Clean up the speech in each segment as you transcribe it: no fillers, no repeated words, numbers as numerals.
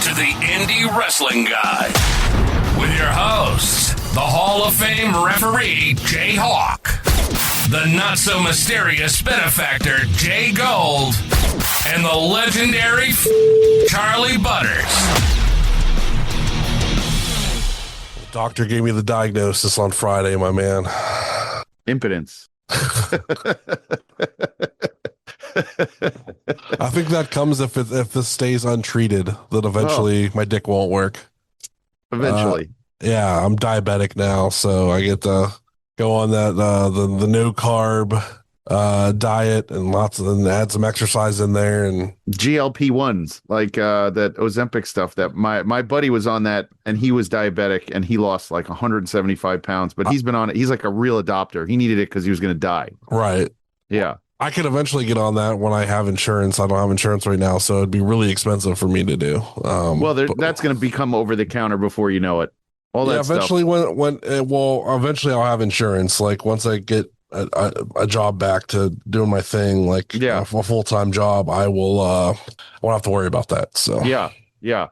to the Indie Wrestling Guy with your hosts, the Hall of Fame referee, Jay Hawk, the not-so-mysterious benefactor, JGold, and the legendary Charly Butters. The doctor gave me the diagnosis on Friday, my man. Impotence. I think that comes if this stays untreated, that eventually my dick won't work. Eventually. Yeah, I'm diabetic now, so I get to go on that the no carb diet and add some exercise in there and GLP-1s, like that Ozempic stuff. That my buddy was on that, and he was diabetic, and he lost like 175 pounds. But he's been on it. He's like a real adopter. He needed it because he was going to die. Right. Yeah. I could eventually get on that when I have insurance. I don't have insurance right now, so it'd be really expensive for me to do. That's going to become over the counter before you know it. Eventually, eventually I'll have insurance. Like once I get a job back to doing my thing, like a full-time job, I won't have to worry about that. So yeah.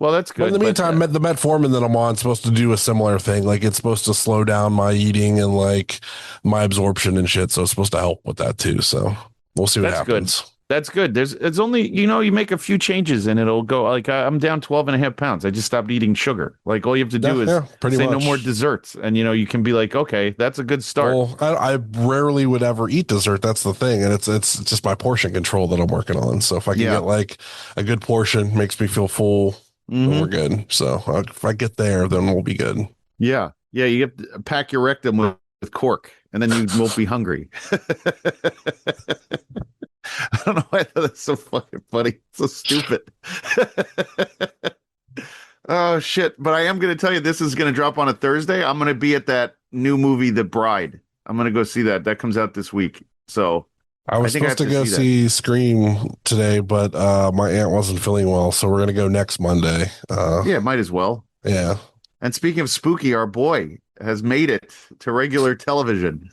Well, that's good. But in the meantime, the metformin that I'm on is supposed to do a similar thing. Like it's supposed to slow down my eating and like my absorption and shit. So it's supposed to help with that too. So we'll see what happens. That's good. It's only, you make a few changes and it'll go. Like I'm down 12.5 pounds. I just stopped eating sugar. Like all you have to do is say no more desserts. And, you can be like, okay, that's a good start. Well, I rarely would ever eat dessert. That's the thing. And it's just my portion control that I'm working on. So if I can get like a good portion, makes me feel full, then we're good. So if I get there, then we'll be good. Yeah. Yeah. You have to pack your rectum with cork and then you won't be hungry. I don't know why that's so fucking funny. It's so stupid. Oh, shit. But I am going to tell you, this is going to drop on a Thursday. I'm going to be at that new movie, The Bride. I'm going to go see that. That comes out this week. So I was supposed to go see Scream today, but my aunt wasn't feeling well. So we're going to go next Monday. Yeah, might as well. Yeah. And speaking of spooky, our boy has made it to regular television.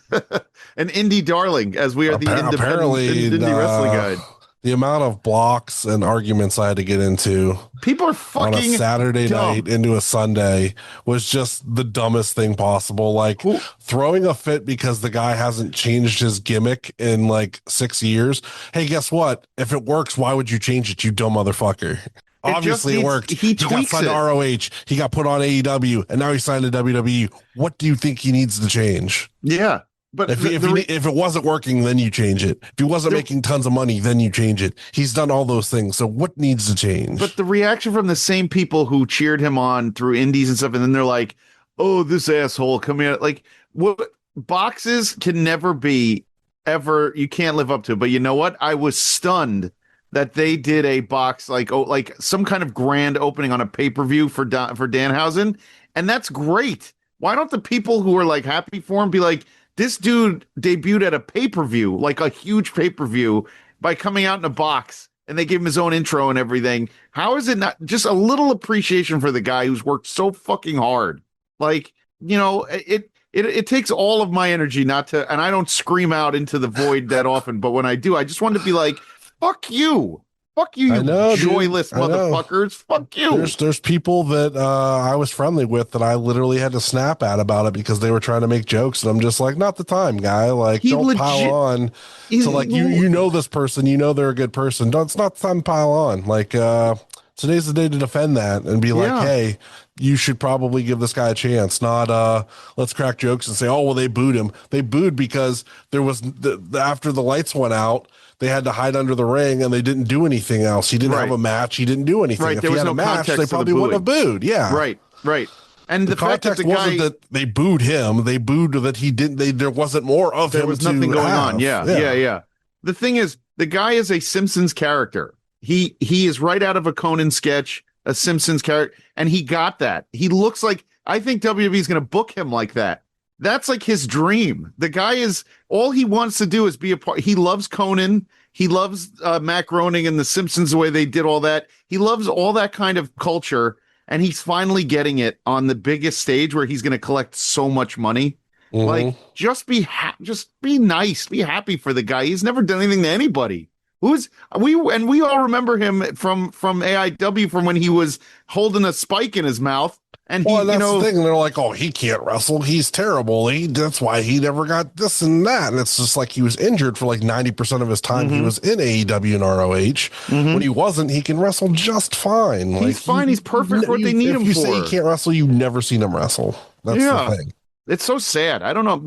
An indie darling, as we are the indie wrestling guide. The amount of blocks and arguments I had to get into people are fucking on a Saturday dumb. night into a Sunday was just the dumbest thing possible. Like throwing a fit because the guy hasn't changed his gimmick in like 6 years. Hey, guess what? If it works, why would you change it, you dumb motherfucker? Obviously, it worked. He got signed to ROH. He got put on AEW, and now he's signed to WWE. What do you think he needs to change? Yeah, but if it wasn't working, then you change it. If he wasn't making tons of money, then you change it. He's done all those things. So what needs to change? But the reaction from the same people who cheered him on through indies and stuff, and then they're like, "Oh, this asshole coming out!" Like, what boxes can never be ever. You can't live up to. But you know what? I was stunned that they did a box like some kind of grand opening on a pay-per-view for Danhausen, and that's great. Why don't the people who are like happy for him be like, this dude debuted at a pay-per-view, like a huge pay-per-view, by coming out in a box, and they gave him his own intro and everything. How is it not just a little appreciation for the guy who's worked so fucking hard? Like, it takes all of my energy not to, and I don't scream out into the void that often, but when I do, I just want to be like, fuck you, you joyless motherfuckers. Fuck you. There's people that I was friendly with that I literally had to snap at about it because they were trying to make jokes, and I'm just like, not the time, guy. Like, don't pile on. So like, you know this person, they're a good person. It's not the time to pile on. Like, today's the day to defend that and be like, hey, you should probably give this guy a chance. Not let's crack jokes and say, oh well, they booed him. They booed because there was after the lights went out, they had to hide under the ring and they didn't do anything else. He didn't have a match. He didn't do anything. Right. If There he was had no a match, they probably wouldn't have booed. Yeah. Right. And the fact that context wasn't that they booed him. They booed that he didn't. There wasn't more of him. There was nothing going on. Yeah. The thing is, the guy is a Simpsons character. He is right out of a Conan sketch, a Simpsons character, and he got that. He looks like, I think WWE is going to book him like that. That's like his dream. The guy is, all he wants to do is be a part. He loves Conan. He loves Matt Groening and the Simpsons, the way they did all that. He loves all that kind of culture, and he's finally getting it on the biggest stage where he's going to collect so much money. Like, just be nice, be happy for the guy. He's never done anything to anybody. we all remember him from AIW from when he was holding a spike in his mouth. And that's the thing. They're like, oh, he can't wrestle. He's terrible. That's why he never got this and that. And it's just like he was injured for like 90% of his time. He was in AEW and ROH. When he wasn't, he can wrestle just fine. He's fine. He's perfect for what they need him for. If you say he can't wrestle, you've never seen him wrestle. That's the thing. It's so sad. I don't know.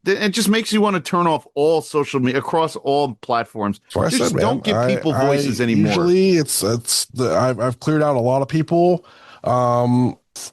It just makes you want to turn off all social media across all platforms. Just don't give people voices anymore. Usually, I've cleared out a lot of people.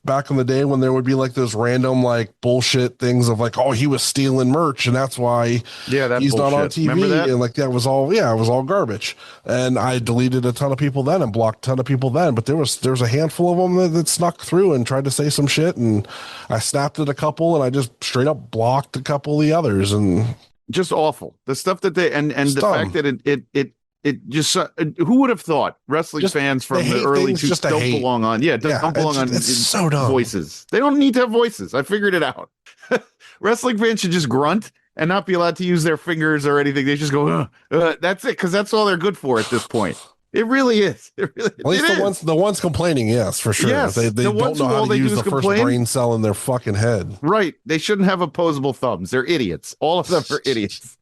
Back in the day when there would be like those random like bullshit things of like, oh, he was stealing merch and that's why he's not on TV. Remember that? And like it was all garbage. And I deleted a ton of people then and blocked a ton of people then. But there was a handful of them that snuck through and tried to say some shit, and I snapped at a couple and I just straight up blocked a couple of the others. And just awful. The stuff that they and the fact that it just who would have thought wrestling fans from the early two don't belong on don't belong on so dumb. Voices. They don't need to have voices. I figured it out. Wrestling fans should just grunt and not be allowed to use their fingers or anything. They just go that's it, because that's all they're good for at this point. It really is. At least the ones complaining, yes, for sure. Yes, they don't know how to use the first brain cell in their fucking head. Right. They shouldn't have opposable thumbs. They're idiots. All of them are idiots.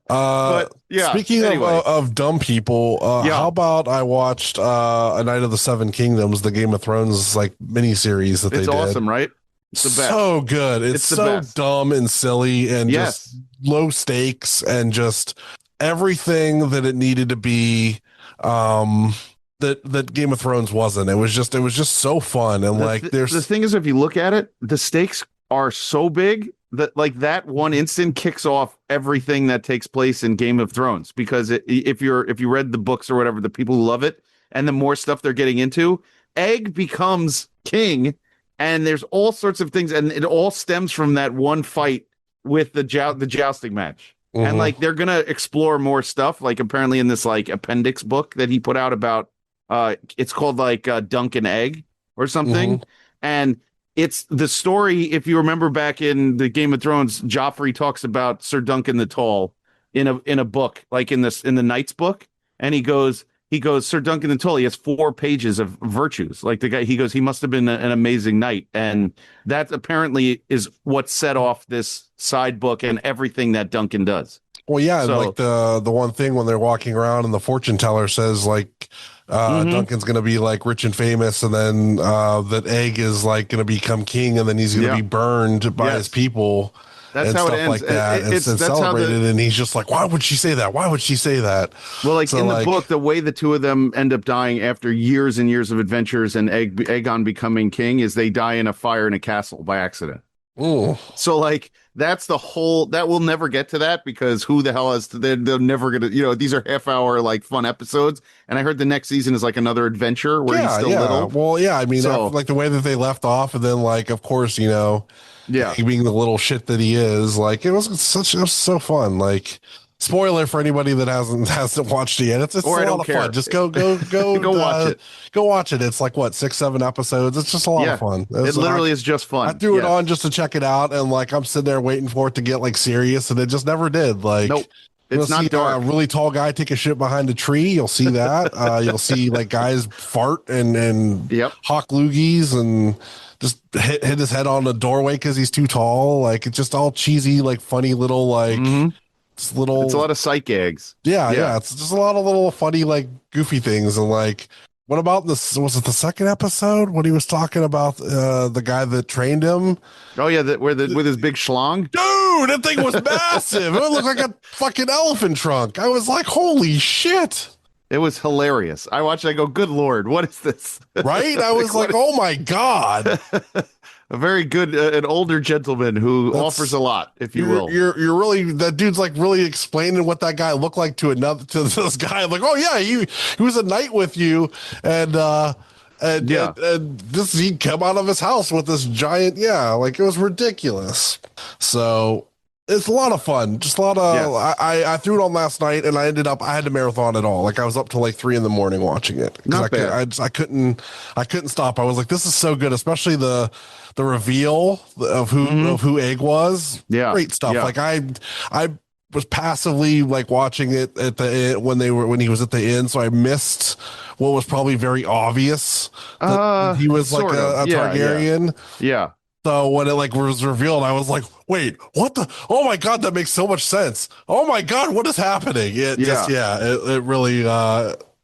But yeah. Speaking of dumb people, how about I watched A Night of the Seven Kingdoms, the Game of Thrones like miniseries that they did. It's awesome, right? It's the best. So good. It's so dumb and silly and just low stakes and just everything that it needed to be, that Game of Thrones wasn't. It was just so fun. And the thing is, if you look at it, the stakes are so big that like that one instant kicks off everything that takes place in Game of Thrones. Because if you read the books or whatever, the people who love it and the more stuff they're getting into, Egg becomes king, and there's all sorts of things, and it all stems from that one fight with the jousting match. And like they're gonna explore more stuff, like apparently in this like appendix book that he put out about it's called like Dunk and Egg or something. And it's the story, if you remember back in the Game of Thrones, Joffrey talks about Sir Duncan the Tall in a book, like in the Knight's book, and he goes, Sir Duncan the Tall, he has 4 pages of virtues. Like the guy, he must have been an amazing knight. And that apparently is what set off this side book and everything that Duncan does. Well, yeah, so, like the one thing when they're walking around and the fortune teller says like Duncan's gonna be like rich and famous, and then that Egg is like gonna become king, and then he's gonna be burned by his people. That's and how stuff it ends. Like that. It's celebrated, and he's just like, why would she say that? Why would she say that? Well, like in the book, the way the two of them end up dying after years and years of adventures and Aegon becoming king is they die in a fire in a castle by accident. Ooh. So like that's the whole, that we'll never get to that, because who the hell is they're never gonna, these are half-hour like fun episodes, and I heard the next season is like another adventure where he's still little. Well, yeah, I mean, like the way that they left off, and then like of course being the little shit that he is, like it was so fun. Like, spoiler for anybody that hasn't watched it yet. It's a lot of fun. Just go watch it. Go watch it. It's like what, 6-7 episodes. It's just a lot of fun. It literally is just fun. I threw it on just to check it out, and like I'm sitting there waiting for it to get like serious, and it just never did. Like, nope. It's not dark. A really tall guy take a shit behind a tree. You'll see that. You'll see like guys fart and hawk loogies and just hit his head on the doorway because he's too tall. Like it's just all cheesy, like funny little like. It's a lot of sight gags. Yeah. It's just a lot of little funny, like goofy things. And like, what about this? Was it the second episode when he was talking about the guy that trained him? Oh yeah, with his big schlong. Dude, that thing was massive. It looked like a fucking elephant trunk. I was like, holy shit. It was hilarious. I watched it, I go, good Lord, what is this? Right? I was like, oh my God. A very good, an older gentleman who offers a lot, if you will. You're really, that dude's like really explaining what that guy looked like to this guy. I'm like, oh yeah, he was a knight with you, and this, he came out of his house with this giant, like it was ridiculous. So it's a lot of fun. Just a lot of, I threw it on last night, and I had to marathon it all. Like I was up till like 3 a.m. watching it. Not bad. I couldn't stop. I was like, this is so good, especially the reveal of who Egg was. Yeah. Great stuff. Yeah. Like was passively like watching it at the when he was at the end, so I missed what was probably very obvious that he was like a Targaryen. Yeah. So when it like was revealed, I was like, "Wait, what the? Oh my god, that makes so much sense! Oh my god, what is happening?" It really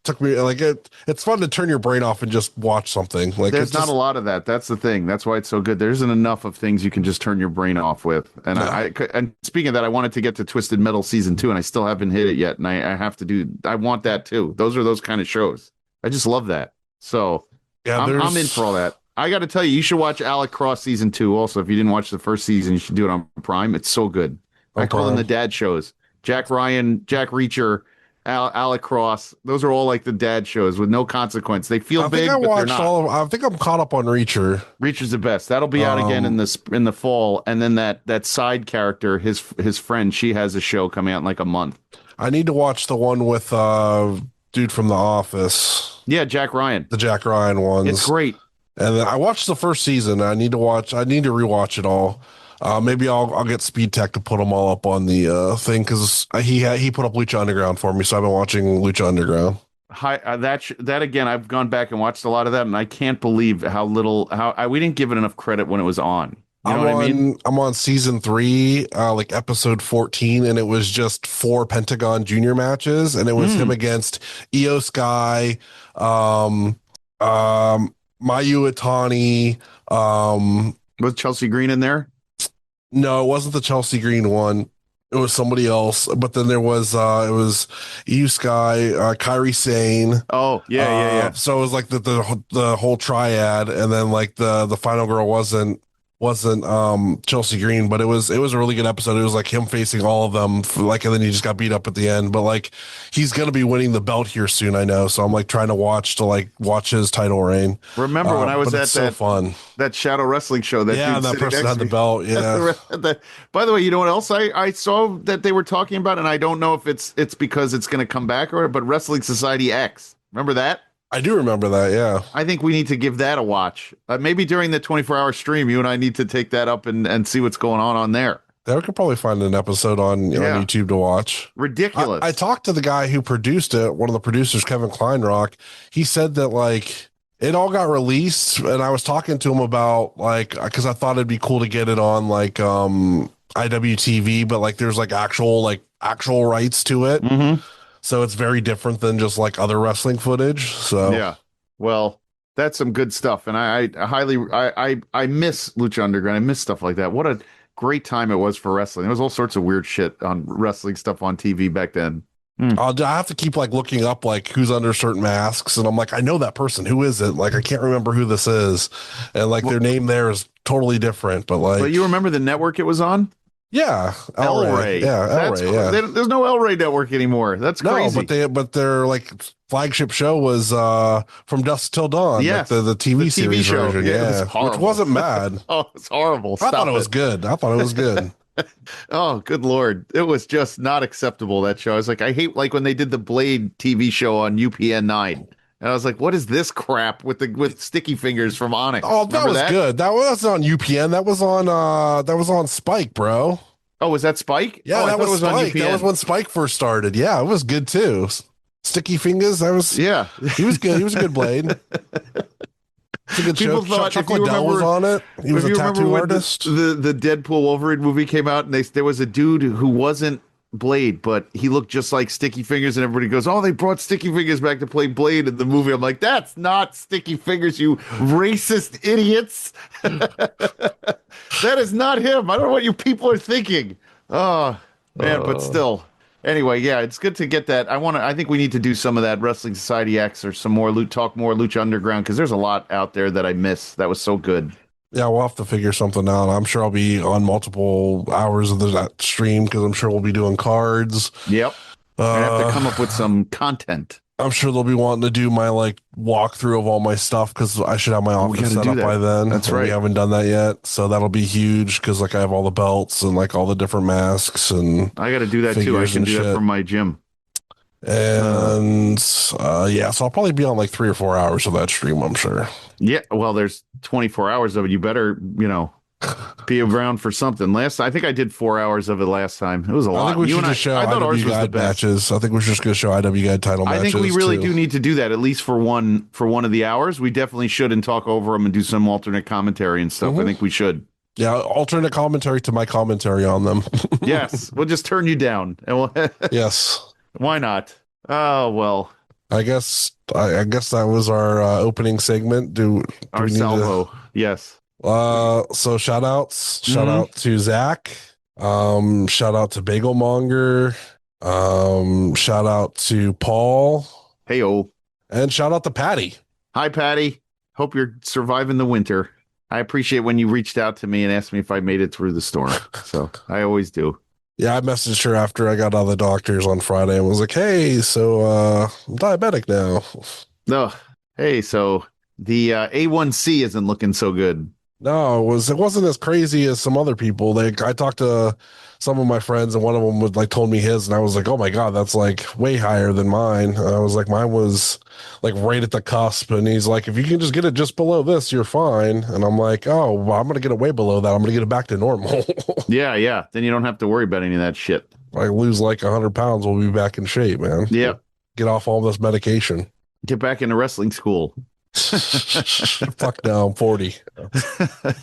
took me like it's fun to turn your brain off and just watch something. Like there's not a lot of that. That's the thing. That's why it's so good. There isn't enough of things you can just turn your brain off with. And and speaking of that, I wanted to get to Twisted Metal season 2, and I still haven't hit it yet. And I want that too. Those are those kind of shows. I just love that. So I'm in for all that. I got to tell you should watch Alec Cross season 2. Also, if you didn't watch the first season, you should do it on Prime. It's so good. I call them the dad shows. Jack Ryan, Jack Reacher, Alec Cross. Those are all like the dad shows with no consequence. They feel big, but they're not. I think I'm caught up on Reacher. Reacher's the best. That'll be out again in the fall. And then that side character, his friend, she has a show coming out in like a month. I need to watch the one with dude from The Office. Yeah, Jack Ryan. The Jack Ryan ones. It's great. And then I watched the first season. I need to rewatch it all. Maybe I'll get Speed Tech to put them all up on the thing because he put up Lucha Underground for me, so I've been watching Lucha Underground. That again, I've gone back and watched a lot of that, and I can't believe we didn't give it enough credit when it was on. You know what I mean? I'm on season 3, like episode 14, and it was just 4 Pentagon Junior matches, and it was him against Io Sky, Mayu Itani. Was Chelsea Green in there? No, it wasn't the Chelsea Green one. It was somebody else. But then there was it was Io Sky, Kairi Sane. Oh, yeah. So it was like the whole triad, and then like the final girl wasn't Chelsea Green, but it was a really good episode. It was like him facing all of them, and then he just got beat up at the end. But like he's gonna be winning the belt here soon, I know. So I'm like trying to watch his title reign. Remember when I was at that Shadow Wrestling show? That person had the belt. Yeah. By the way, you know what else I saw that they were talking about, and I don't know if it's because it's gonna come back but Wrestling Society X. Remember that? I do remember that, yeah. I think we need to give that a watch. Maybe during the 24-hour stream, you and I need to take that up and see what's going on there. Yeah, we could probably find an episode on YouTube to watch. Ridiculous. I talked to the guy who produced it, one of the producers, Kevin Kleinrock. He said that, like, it all got released, and I was talking to him about, like, because I thought it'd be cool to get it on, like, IWTV, but, like, there's, like, actual rights to it. Mm-hmm. So it's very different than just like other wrestling footage. So yeah, well, that's some good stuff, and I miss Lucha Underground. I miss stuff like that. What a great time it was for wrestling. There was all sorts of weird shit on wrestling stuff on TV back then. I have to keep like looking up like who's under certain masks, and I'm like, I know that person. Who is it? Like I can't remember who this is, and like their name there is totally different. But you remember the network it was on? Yeah, El Rey. Yeah, El Rey. Yeah. There's no El Rey network anymore. That's crazy. No, but their like flagship show was From Dusk Till Dawn. Yes, like the TV series show version. Yeah, which wasn't bad. Oh, it's horrible. I thought it was good. Oh, good Lord. It was just not acceptable, that show. I was like, I hate like when they did the Blade TV show on UPN 9. And I was like, what is this crap with Sticky Fingers from Onyx? Oh, that was good. That was on UPN. That was on Spike, bro. Oh, was that Spike? Yeah, that was Spike. On UPN. That was when Spike first started. Yeah, it was good too. Sticky Fingers. He was good. He was a good Blade. It's a good People show. thought Chuck Liddell was on it. He was a tattoo artist. The Deadpool Wolverine movie came out, and there was a dude who wasn't Blade, but he looked just like Sticky Fingers, and everybody goes, "Oh, they brought Sticky Fingers back to play Blade in the movie." I'm like, "That's not Sticky Fingers, you racist idiots! That is not him. I don't know what you people are thinking." Oh man, but still. Anyway, yeah, it's good to get that. I think we need to do some of that Wrestling Society X or some more talk more Lucha Underground, because there's a lot out there that I miss. That was so good. Yeah, we'll have to figure something out. I'm sure I'll be on multiple hours of that stream because I'm sure we'll be doing cards. Yep. I have to come up with some content. I'm sure they'll be wanting to do my like walkthrough of all my stuff because I should have my office set up by then. That's right. We haven't done that yet, so that'll be huge because like I have all the belts and like all the different masks and I got to do that too. I can do that from my gym. And so I'll probably be on like 3 or 4 hours of that stream, I'm sure. Yeah, well, there's 24 hours of it. You better, people be around for something. I think I did 4 hours of it last time. It was a lot. I think we should just show IW Guide matches. I think we're just going to show IW Guide title matches. I think we really do need to do that, at least for one of the hours. We definitely should, and talk over them and do some alternate commentary and stuff. I think we should. Yeah, alternate commentary to my commentary on them. Yes, we'll just turn you down. And yes. Why not? Oh, well. I guess that was our opening segment. Our salvo. Yes. So shout outs. Shout out to Zach. Shout out to Bagelmonger. Shout out to Paul. Hey-o. And shout out to Patty. Hi, Patty. Hope you're surviving the winter. I appreciate when you reached out to me and asked me if I made it through the storm. So I always do. Yeah, I messaged her after I got out of the doctor's on Friday and was like, hey, so I'm diabetic now. No. Hey, so the A1C isn't looking so good. No, it wasn't as crazy as some other people. I talked to some of my friends, and one of them was told me his, and I was like, oh my God, that's way higher than mine. And I was like, mine was right at the cusp. And he's like, if you can just get it just below this, you're fine. And I'm like, oh, well, I'm going to get it way below that. I'm going to get it back to normal. Yeah. Then you don't have to worry about any of that shit. If I lose 100 pounds, we'll be back in shape, man. Yeah. Get off all this medication. Get back into wrestling school. Fuck no, I'm 40.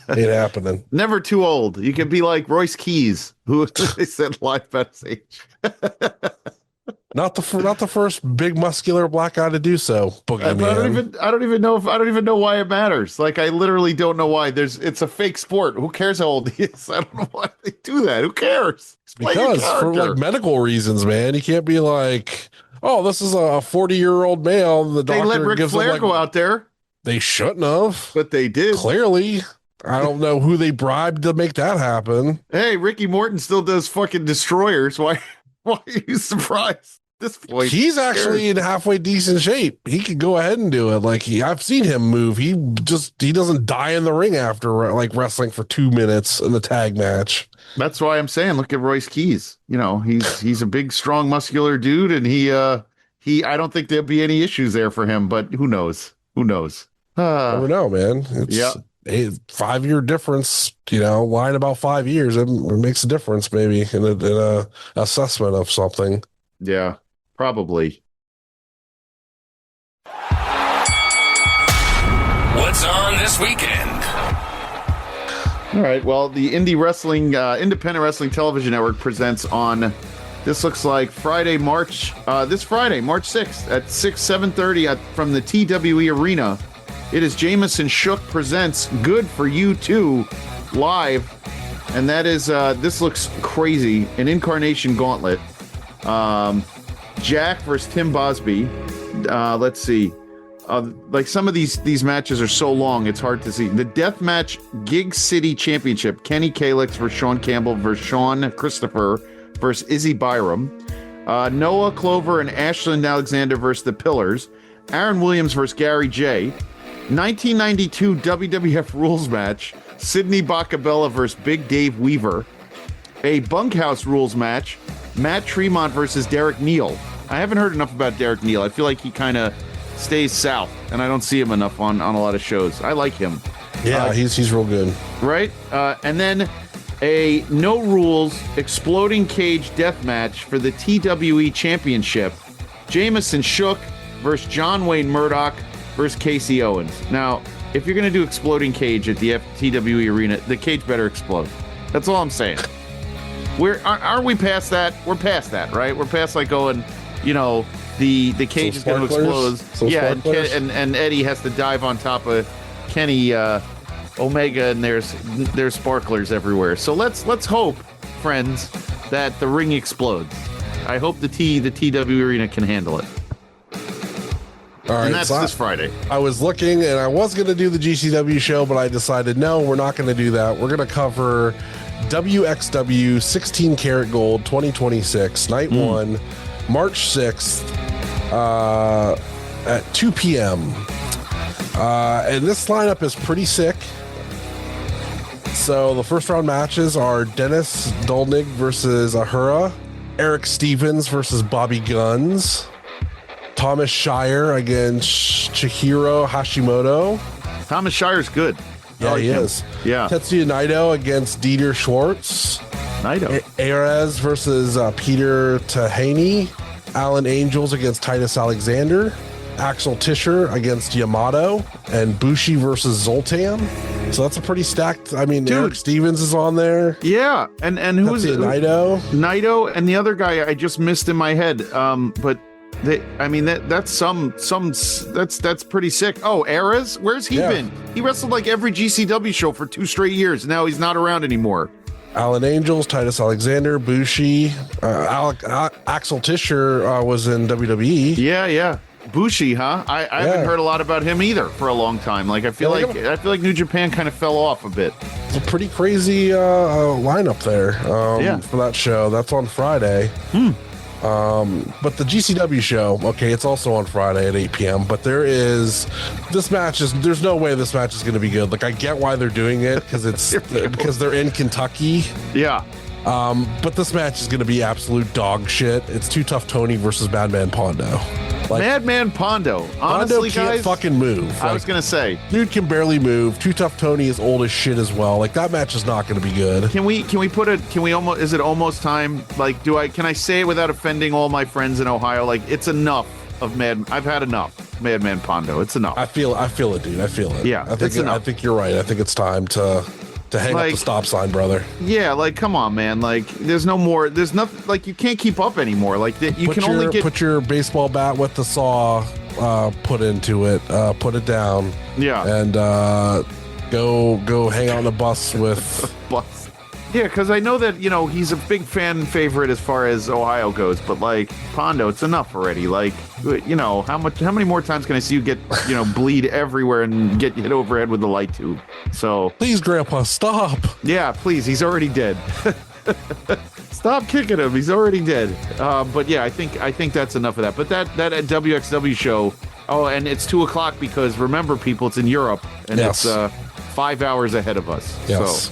Ain't happening. Never too old. You can be like Royce Keys, who they said live about his age. Not the first big muscular black guy to do so. I don't even know why it matters. I literally don't know why. It's a fake sport. Who cares how old he is? I don't know why they do that. Who cares? Because for medical reasons, man, you can't be like, oh, this is a 40-year-old male. The doctor let Ric gives Flair him go out there. They shouldn't have, but they did. Clearly, I don't know who they bribed to make that happen. Hey, Ricky Morton still does fucking destroyers. Why are you surprised? This point, he's actually in halfway decent shape. He could go ahead and do it. I've seen him move. He doesn't die in the ring after wrestling for 2 minutes in the tag match. That's why I'm saying, look at Royce Keys. He's a big, strong, muscular dude, and I don't think there'll be any issues there for him. But who knows? Never know, man. It's a 5-year difference. Lying about 5 years, it makes a difference maybe in a assessment of something. Yeah, probably. What's on this weekend? All right. Well, the Independent Wrestling Television Network presents on. This looks like Friday, March 6th at 7:30 from the TWE Arena. It is Jameson Shook presents Good For You Too live. And that is, this looks crazy. An Incarnation Gauntlet. Jack versus Tim Bosby. Let's see. Some of these matches are so long, it's hard to see. The Deathmatch Gig City Championship. Kenny Calix versus Sean Campbell versus Sean Christopher versus Izzy Byram. Noah Clover and Ashlyn Alexander versus The Pillars. Aaron Williams versus Gary J. 1992 WWF Rules match. Sidney Bacabella versus Big Dave Weaver. A Bunkhouse Rules match. Matt Tremont versus Derek Neal. I haven't heard enough about Derek Neal. I feel like he kind of stays south, and I don't see him enough on a lot of shows. I like him. Yeah, he's real good. Right? And then a no rules exploding cage death match for the TWE Championship. Jameson Shook versus John Wayne Murdoch versus Casey Owens. Now, if you're going to do exploding cage at the TWE Arena, the cage better explode. That's all I'm saying. Aren't we past that? We're past that, right? We're past going, the cage is going to explode. Yeah, and Eddie has to dive on top of Kenny Omega, and there's sparklers everywhere. So let's hope, friends, that the ring explodes. I hope the TW Arena can handle it. All right, and that's this Friday. I was looking, and I was going to do the GCW show, but I decided, no, we're not going to do that. We're going to cover WXW 16 Karat Gold 2026, Night 1, March 6th at 2 p.m. And this lineup is pretty sick. So the first round matches are Dennis Dolnig versus Ahura, Eric Stevens versus Bobby Guns, Thomas Shire against Chihiro Hashimoto. Thomas Shire's good. Yeah, he is. Yeah. Tetsuya Naito against Dieter Schwartz. Naito. Ares versus Peter Tahaney. Alan Angels against Titus Alexander. Axel Tischer against Yamato. And Bushi versus Zoltan. So that's a pretty stacked. I mean, dude, Eric Stevens is on there. Yeah, and who's Naito? Naito, and the other guy I just missed in my head. But that's pretty sick. Oh, Ares, where's he been? He wrestled like every GCW show for 2 straight years. Now he's not around anymore. Alan Angels, Titus Alexander, Bushi, Axel Tischer was in WWE. Yeah. Bushi, huh? I haven't heard a lot about him either for a long time. Like I feel like New Japan kind of fell off a bit. It's a pretty crazy lineup there for that show. That's on Friday. But the GCW show, okay, it's also on Friday at 8 p.m. But there's no way this match is going to be good. Like I get why they're doing it because they're in Kentucky. Yeah. But this match is going to be absolute dog shit. It's Too Tough Tony versus Madman Pondo. Like, Madman Pondo. Honestly, Pondo can't guys, fucking move. I was gonna say, dude can barely move. Too Tough Tony is old as shit as well. Like that match is not going to be good. Is it almost time? Like, can I say it without offending all my friends in Ohio? Like, it's enough of I've had enough Madman Pondo. It's enough. I feel it, dude. I feel it. Yeah, I think you're right. I think it's time to hang up the stop sign, brother. Yeah, like come on, man. Like there's nothing. Like you can't keep up anymore. Like put your baseball bat with the saw put into it, put it down. Yeah, and go hang out on the bus with bus. Yeah, because I know that he's a big fan favorite as far as Ohio goes, but like Pondo, it's enough already. Like how many more times can I see you get bleed everywhere and get hit overhead with the light tube? So please, Grandpa, stop. Yeah, please. He's already dead. Stop kicking him. He's already dead. But yeah, I think that's enough of that. But that WXW show. Oh, and it's 2:00 because remember, people, it's in Europe and it's 5 hours ahead of us. Yes.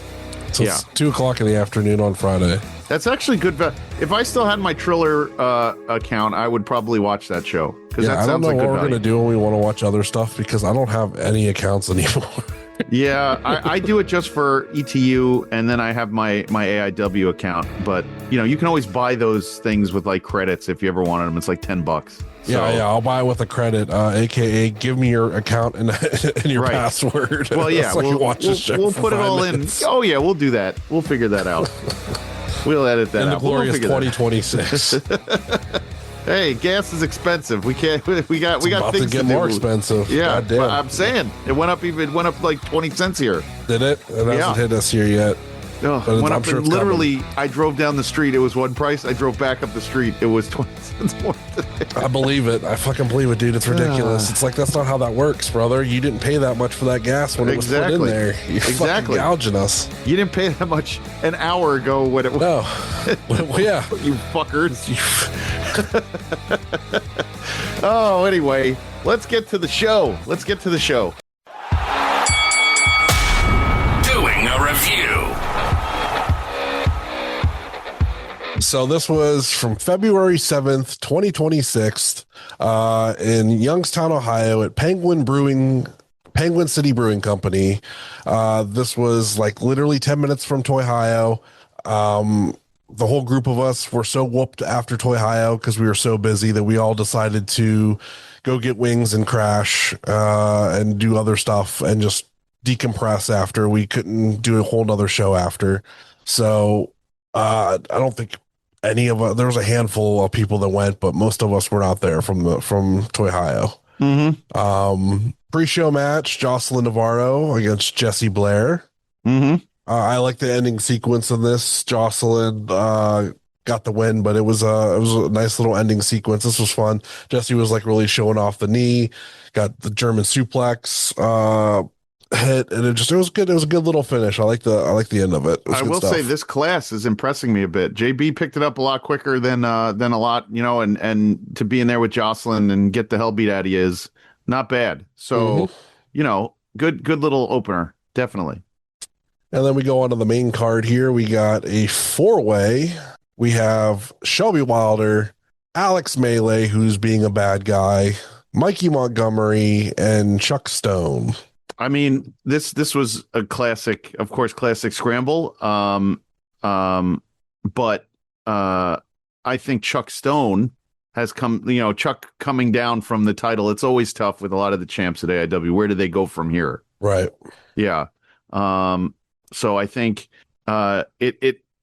So it's 2:00 in the afternoon on Friday. That's actually good. If I still had my Triller account, I would probably watch that show. I don't know what we're going to do when we want to watch other stuff because I don't have any accounts anymore. Yeah, I do it just for ETU, and then I have my AIW account. But you can always buy those things with like credits if you ever wanted them. It's like $10. Yeah, I'll buy it with a credit, aka give me your account and your password. Well, yeah, we'll put it all minutes. In. Oh yeah, we'll do that. We'll figure that out. We'll edit that in out. The glorious 2026. Hey, gas is expensive. We can't. We got things to get more expensive. Yeah, but I'm saying it went up like 20 cents here. Did it? It hasn't hit us here yet. Oh, went up sure and literally, coming. I drove down the street. It was one price. I drove back up the street. It was 20 cents more. I believe it. I fucking believe it, dude. It's ridiculous. It's like that's not how that works, brother. You didn't pay that much for that gas when it was put in there. You're fucking gouging us. You didn't pay that much an hour ago when it was. No. Well, yeah. You fuckers. Oh, anyway, let's get to the show. Doing a review. So this was from February 7th, 2026, in Youngstown, Ohio at Penguin City Brewing Company. This was like literally 10 minutes from Toy Ohio. The whole group of us were so whooped after Toy Ohio because we were so busy that we all decided to go get wings and crash and do other stuff and just decompress after. We couldn't do a whole nother show after. So I don't think any of us, there was a handful of people that went, but most of us were not there from Toy Ohio. Mm-hmm. Pre-show match, Jocelyn Navarro against Jessie Blair. Mm-hmm. I like the ending sequence of this. Jocelyn got the win, but it was a nice little ending sequence. This was fun. Jessie was like really showing off the knee, got the German suplex hit, and it was good. It was a good little finish. I like the end of it. I will say this class is impressing me a bit. JB picked it up a lot quicker than a lot, and to be in there with Jocelyn and get the hell beat out of you is not bad. So, good little opener, definitely. And then we go on to the main card here. We got a 4-way. We have Shelby Wilder, Alex Melee, who's being a bad guy, Mikey Montgomery, and Chuck Stone. I mean, this was a classic, of course, classic scramble. But I think Chuck Stone has come, Chuck coming down from the title. It's always tough with a lot of the champs at AIW. Where do they go from here? Right. Yeah. So I think I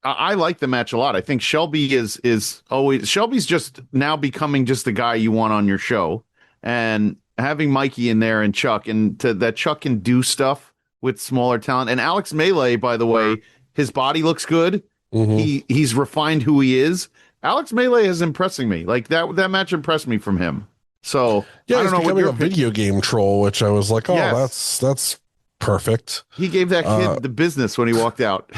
like the match a lot. I think Shelby is always Shelby's just now becoming just the guy you want on your show, and having Mikey in there and Chuck, and that Chuck can do stuff with smaller talent. And Alex Melee, by the way, his body looks good. Mm-hmm. He's refined who he is. Alex Melee is impressing me. Like that match impressed me from him. So yeah, I don't know, becoming a video game troll, which I was like, oh, yes. that's perfect. He gave that kid the business when he walked out.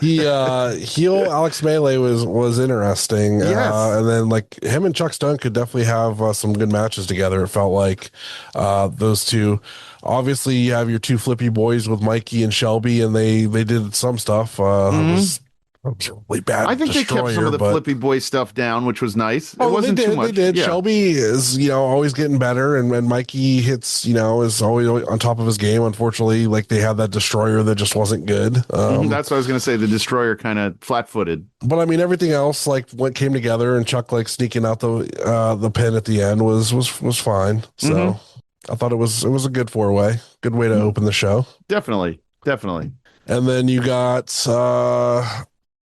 Heel Alex Melee was interesting. Yes. And then like him and Chuck Stone could definitely have some good matches together. It felt like those two. Obviously, you have your two flippy boys with Mikey and Shelby, and they did some stuff. It was really bad. I think they kept some of the flippy boy stuff down, which was nice. It wasn't too much. They did. Yeah. Shelby is, always getting better, and Mikey hits, is always on top of his game. Unfortunately, like they had that destroyer that just wasn't good. That's what I was going to say. The destroyer kind of flat-footed. But I mean, everything else like what came together, and Chuck like sneaking out the pin at the end was fine. So I thought it was a good four-way, good way to open the show. Definitely. And then you got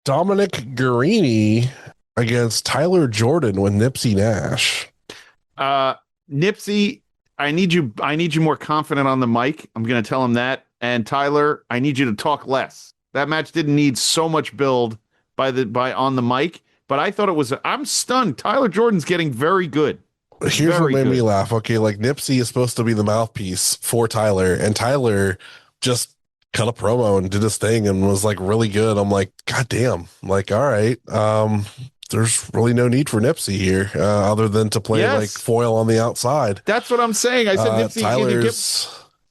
Dominic Guarini against Tyler Jordan with Nipsey Nash. Nipsey, I need you more confident on the mic. I'm going to tell him that. And Tyler, I need you to talk less. That match didn't need so much build by on the mic, but I thought it was. I'm stunned. Tyler Jordan's getting very good. Here's what made me laugh. Okay, like Nipsey is supposed to be the mouthpiece for Tyler, and Tyler just cut a promo and did his thing and was like really good. I'm like, God damn. I'm like, all right. There's really no need for Nipsey here, other than to play like foil on the outside. That's what I'm saying. I said, Nipsey, either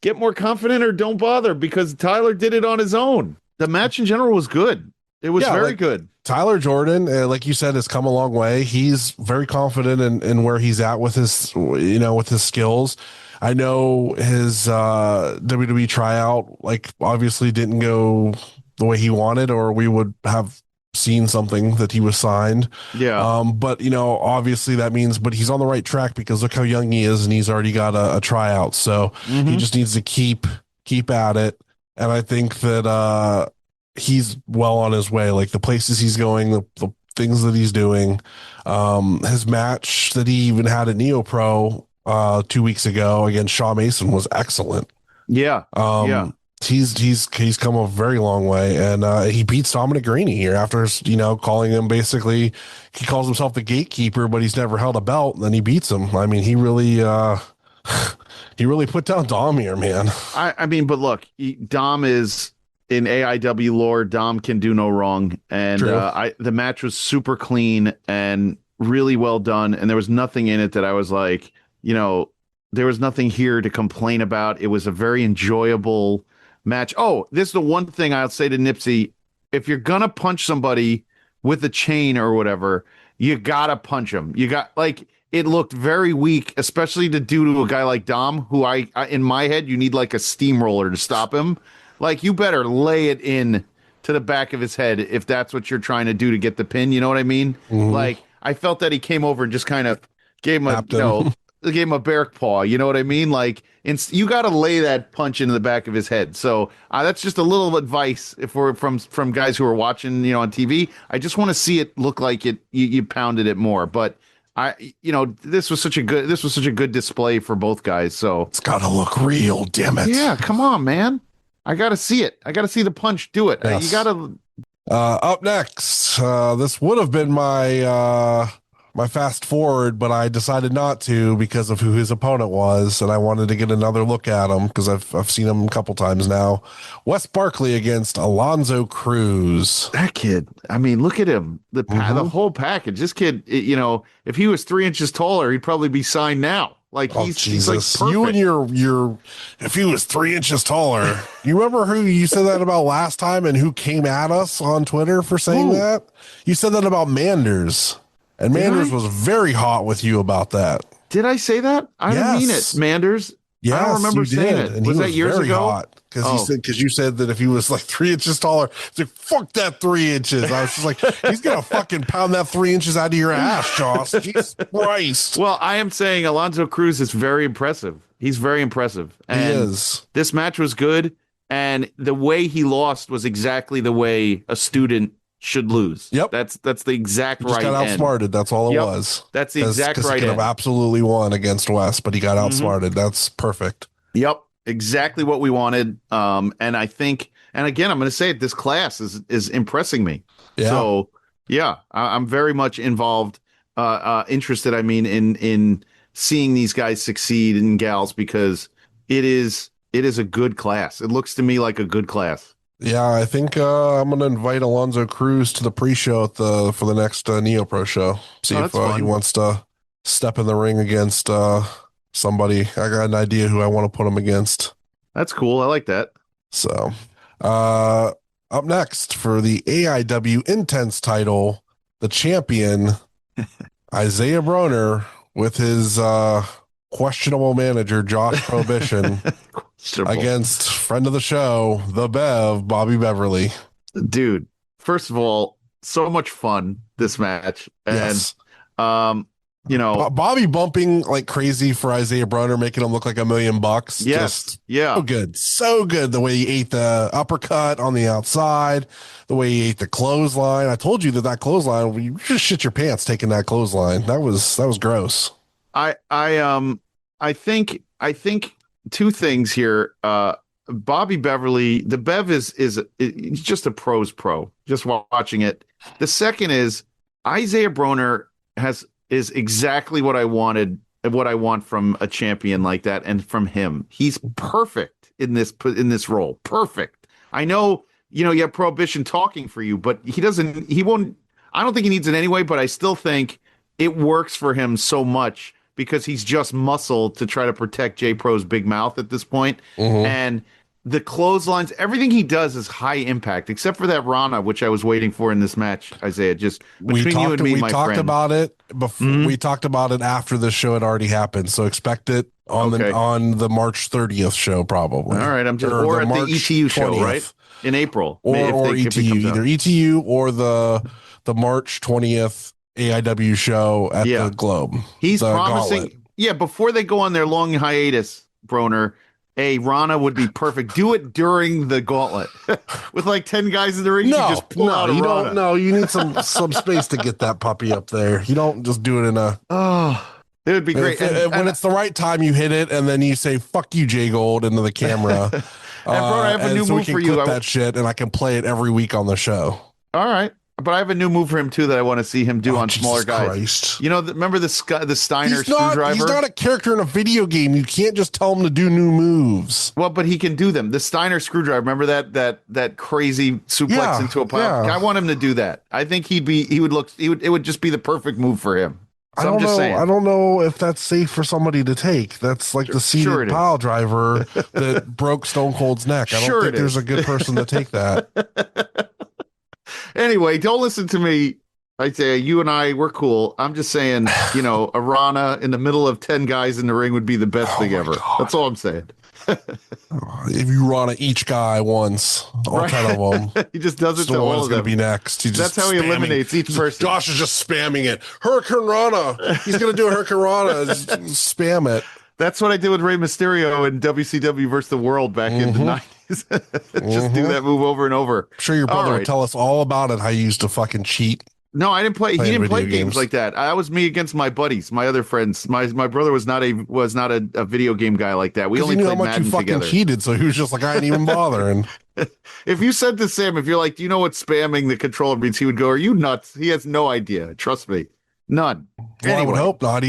get more confident or don't bother, because Tyler did it on his own. The match in general was good. It was very good. Tyler Jordan, like you said, has come a long way. He's very confident in where he's at with his, with his skills. I know his WWE tryout, like, obviously didn't go the way he wanted, or we would have seen something that he was signed. Yeah. But, obviously that means, but he's on the right track, because look how young he is, and he's already got a tryout. So he just needs to keep at it. And I think that he's well on his way. Like the places he's going, the things that he's doing, his match that he even had at Neo Pro 2 weeks ago against Shaw Mason was excellent. Yeah. He's come a very long way, and he beats Dominic Guarini here after calling him, basically he calls himself the gatekeeper, but he's never held a belt, and then he beats him. I mean, he really put down Dom here, man. I mean, but look, Dom is in AIW lore. Dom can do no wrong, and the match was super clean and really well done, and there was nothing in it that I was like, there was nothing here to complain about. It was a very enjoyable match. Oh, this is the one thing I'll say to Nipsey. If you're going to punch somebody with a chain or whatever, you got to punch him. You got, like, it looked very weak, especially to do to a guy like Dom, who I in my head, you need like a steamroller to stop him. Like, you better lay it in to the back of his head if that's what you're trying to do to get the pin. You know what I mean? Mm-hmm. Like, I felt that he came over and just kind of gave him gave him a bear paw. You know what I mean? Like, you got to lay that punch into the back of his head. So that's just a little advice if we're from guys who are watching, on TV. I just want to see it look like it. You pounded it more, but this was such a good display for both guys. So it's got to look real. Damn it! Yeah, come on, man. I got to see it. I got to see the punch. Do it. Yes. You got to. Up next, this would have been my fast forward, but I decided not to because of who his opponent was, and I wanted to get another look at him because I've seen him a couple times now. Wes Barkley against Alonzo Cruz. That kid, I mean, look at him. The whole package. This kid, if he was 3 inches taller, he'd probably be signed now. Like, he's like perfect. You and your if he was 3 inches taller. You remember who you said that about last time and who came at us on Twitter for saying that? You said that about Manders. And Manders was very hot with you about that. Did I say that? I didn't mean it, Manders. Yes, I don't remember saying it. And was he that years very ago? hot because you said that if he was like 3 inches taller, it's like fuck that 3 inches. I was just like, he's gonna fucking pound that 3 inches out of your ass, Joss. Jesus Christ. Well, I am saying Alonzo Cruz is very impressive. He's very impressive. And he is. This match was good, and the way he lost was exactly the way a student should lose. Yep. That's the exact He just right got outsmarted. That's all it was. That's the exact right he could have absolutely won against West, but he got outsmarted. That's perfect. Yep. Exactly what we wanted. And I think, and again, I'm going to say it, this class is impressing me. Yeah. So yeah, I'm very much involved, interested, in seeing these guys succeed and gals, because it is a good class. It looks to me like a good class. Yeah, I think I'm going to invite Alonzo Cruz to the pre-show for the next Neo Pro show. See if he wants to step in the ring against somebody. I got an idea who I want to put him against. That's cool. I like that. So, up next for the AIW Intense title, the champion, Isaiah Broner, with his questionable manager, Josh Prohibition, against friend of the show, the Bev, Bobby Beverly. Dude, first of all, so much fun, this match. And, yes. Bobby bumping like crazy for Isaiah Broner, making him look like $1 million. Yes. Yeah. So good. So good. The way he ate the uppercut on the outside, the way he ate the clothesline. I told you that clothesline, you just shit your pants taking that clothesline. That was gross. I think two things here. Bobby Beverly, the Bev is just a pro's pro, just watching it. The second is Isaiah Broner is exactly what I wanted, what I want from a champion like that, and from him. He's perfect in this role. Perfect. I know, you have Prohibition talking for you, but he won't, I don't think he needs it anyway, but I still think it works for him so much because he's just muscle to try to protect J Pro's big mouth at this point. And the clotheslines, everything he does is high impact, except for that Rana, which I was waiting for in this match, Isaiah. Just between you and me, my friend. We talked about it before. We talked about it after the show had already happened, so expect it on the March 30th show, probably. All right, or at the ETU 20th. Show, right? In April, or ETU, either ETU or the March 20th AIW show at the Globe. He's promising. Gauntlet. Yeah, before they go on their long hiatus, Broner, Rana would be perfect. Do it during the Gauntlet with like 10 guys in the ring. You just pull out a Rana. No, you need some space to get that puppy up there. You don't just do it in a. Oh, it would be great. When it's the right time, you hit it, and then you say "fuck you, JGold" into the camera. Broner, I have a new move for you. That shit, and I can play it every week on the show. All right. But I have a new move for him, too, that I want to see him do on smaller guys. Christ. Remember the Steiner screwdriver? He's not a character in a video game. You can't just tell him to do new moves. Well, but he can do them. The Steiner screwdriver, remember that crazy suplex into a pile? Yeah. I want him to do that. I think it would just be the perfect move for him. So I'm just saying. I don't know if that's safe for somebody to take. That's like the seated pile driver that broke Stone Cold's neck. I don't think there's a good person to take that. Anyway, don't listen to me. Isaiah, you and we're cool. I'm just saying, a Rana in the middle of 10 guys in the ring would be the best thing ever. God. That's all I'm saying. If you Rana each guy once, all 10 of them. He just does it to all of them. Going to be next. That's how he eliminates each person. Josh is just spamming it. Hurricane Rana. He's going to do a Hurricane Rana. Just spam it. That's what I did with Rey Mysterio in WCW versus the World back in the 90s. Just do that move over and over. I'm sure your brother would tell us all about it, how you used to fucking cheat. No, I didn't play. He didn't play games like that. That was me against my buddies, my other friends. My brother was not a video game guy like that. We only played Madden together. He knew how much you fucking cheated, so he was just like, I ain't even bothering. If you said to Sam, if you're like, do you know what spamming the controller means? He would go, are you nuts? He has no idea. Trust me. None. Well, anyway. I would hope not.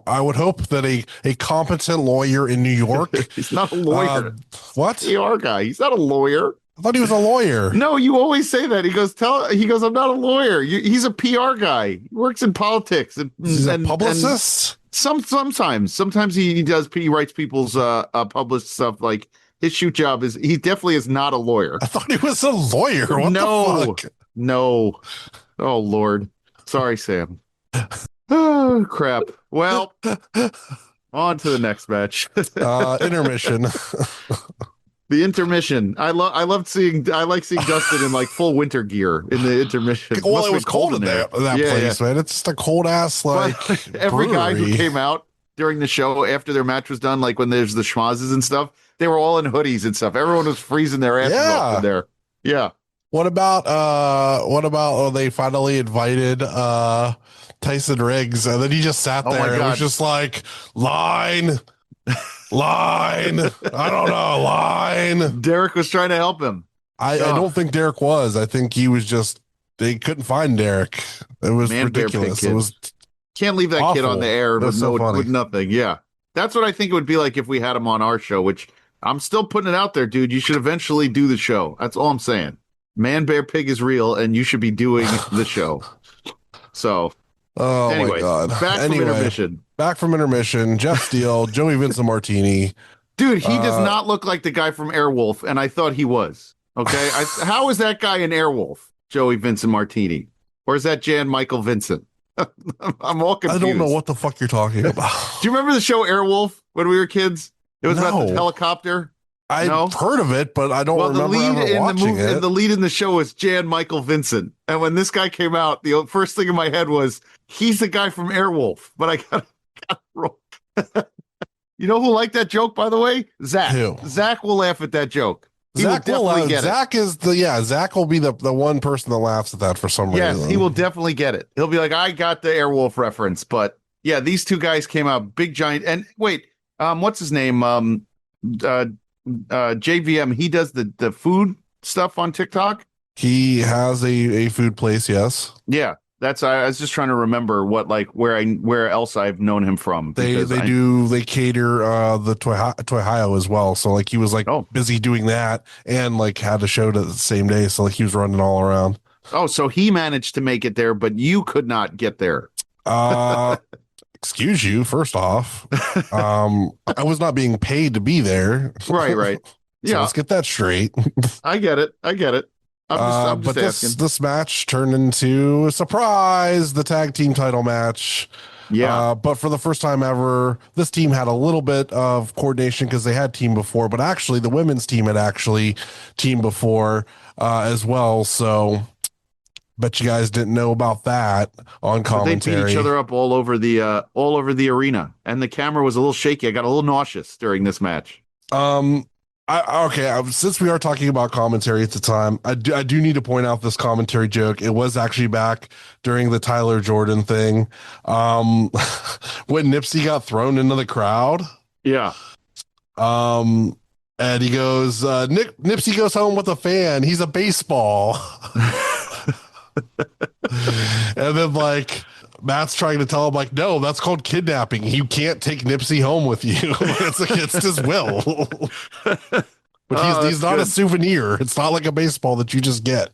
I would hope that a competent lawyer in New York. He's not a lawyer. What? PR guy. He's not a lawyer. I thought he was a lawyer. No, you always say that. He goes, I'm not a lawyer. He's a PR guy. He works in politics. He's a publicist? Sometimes he does. He writes people's published stuff. Like his shoot job is, he definitely is not a lawyer. I thought he was a lawyer. What the fuck? No. Oh, Lord. Sorry, Sam. Oh, crap. Well, On to the next match. Intermission. The intermission. I like seeing Dustin in like full winter gear in the intermission. Well, it was cold in that place, man. It's just a cold ass like every brewery. guy who came out during the show after their match was done, like when there's the schmazzes and stuff, they were all in hoodies and stuff. Everyone was freezing their asses off in there. Yeah. What about they finally invited Tyson Riggs, and then he just sat there and was just like, line. I don't know, line. Derek was trying to help him. I don't think Derek was. I think he was just, they couldn't find Derek. It was ridiculous. It was can't leave that awful. Kid on the air with nothing. Yeah. That's what I think it would be like if we had him on our show, which I'm still putting it out there, dude. You should eventually do the show. That's all I'm saying. Man, Bear, Pig is real, and you should be doing the show. So, my God. Back from intermission. Jeff Steele, Joey Vincent Martini. Dude, he does not look like the guy from Airwolf, and I thought he was. Okay? How is that guy in Airwolf, Joey Vincent Martini? Or is that Jan Michael Vincent? I'm all confused. I don't know what the fuck you're talking about. Do you remember the show Airwolf when we were kids? It was about the helicopter. I've heard of it, but I don't remember ever watching it. The lead in the show is Jan Michael Vincent. And when this guy came out, the first thing in my head was, he's the guy from Airwolf. But I got roll. You know who liked that joke, by the way? Zach. Who? Zach will laugh at that joke. Zach will get it. Zach will be the one person that laughs at that for some reason. Yes, he will definitely get it. He'll be like, I got the Airwolf reference. But yeah, these two guys came out big giant. And wait, what's his name? JVM, he does the food stuff on TikTok. He has a food place, yes. Yeah, I was just trying to remember where else I've known him from. They cater the Toyhio as well. So like he was busy doing that and like had a show the same day. So like he was running all around. Oh, so he managed to make it there, but you could not get there. Excuse you, first off. I was not being paid to be there. Right. So let's get that straight. I get it. I'm just asking. This match turned into a surprise, the tag team title match. Yeah. But for the first time ever, this team had a little bit of coordination because they had teamed before, but actually the women's team had actually teamed before as well. So bet you guys didn't know about that on commentary. They beat each other up all over the arena, and the camera was a little shaky. I got a little nauseous during this match. Since we are talking about commentary at the time, I do need to point out this commentary joke. It was actually back during the Tyler Jordan thing, when Nipsey got thrown into the crowd. Yeah. And he goes, Nipsey goes home with a fan. He's a baseball. And then like Matt's trying to tell him like, no, that's called kidnapping. You can't take Nipsey home with you. It's against his will. But he's not a souvenir. It's not like a baseball that you just get.